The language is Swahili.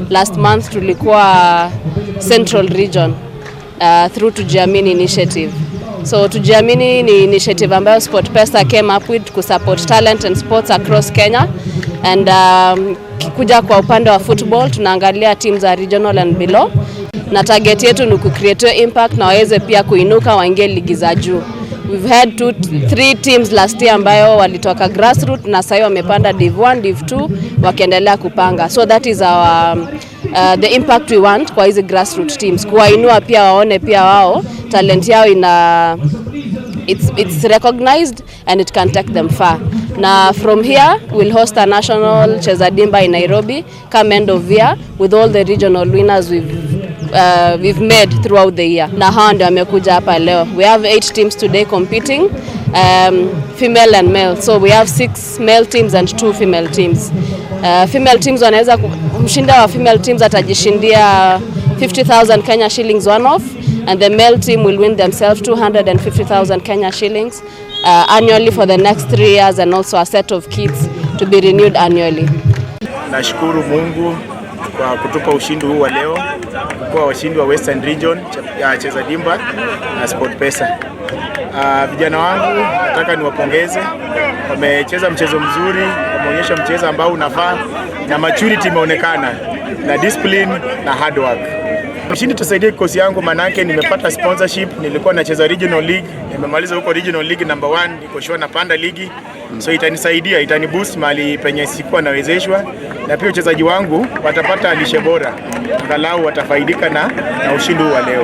last month tulikuwa Central Region through Tujiamini initiative. So Tujiamini ni initiative ambayo SportPesa came up with to support talent and sports across Kenya. And kuja kwa upande wa football tunaangalia teams za regional and below. Na target yetu ni kucreate impact na waweze pia kuinuka waingie ligi za juu. We've had 3 teams last year ambayo walitoka grassroots na sasa wamepanda Div 1, Div 2 wakiendelea kupanga. So that is our the impact we want kwa hizi grassroots teams. Kuwainua pia waone pia wao talent yao it's recognized and it can take them far. Now from here we'll host a national Cheza Dimba in Nairobi come end of year with all the regional winners we've made throughout the year. Na hao ndio wamekuja hapa leo. We have 8 teams today competing, female and male. So we have 6 male teams and 2 female teams. Female teams wanaweza mshinda wa female teams atajishindia 50,000 Kenya shillings one off, and the male team will win themselves 250,000 Kenya shillings annually for the next 3 years, and also a set of kits to be renewed annually. Nashukuru Mungu kwa kutupa ushindi huu wa leo, kwa washindi wa Western Region ya Cheza Dimba na SportPesa. Vijana wangu nataka niwapongeze, wamecheza mchezo mzuri, wameonyesha mchezo ambao unafaa na maturity imeonekana na discipline na hard work. Mshindi tusaidia kikosi yangu, manake nimepata sponsorship, nilikuwa nacheza regional league, nimemaliza huko regional league number 1, niko shua napanda ligi. So itanisaidia, itaniboost mali penye sikuwa nawezeshwa, na pia wachezaji wangu watapata lishe bora, angalau watafaidika na ushindi huu wa leo.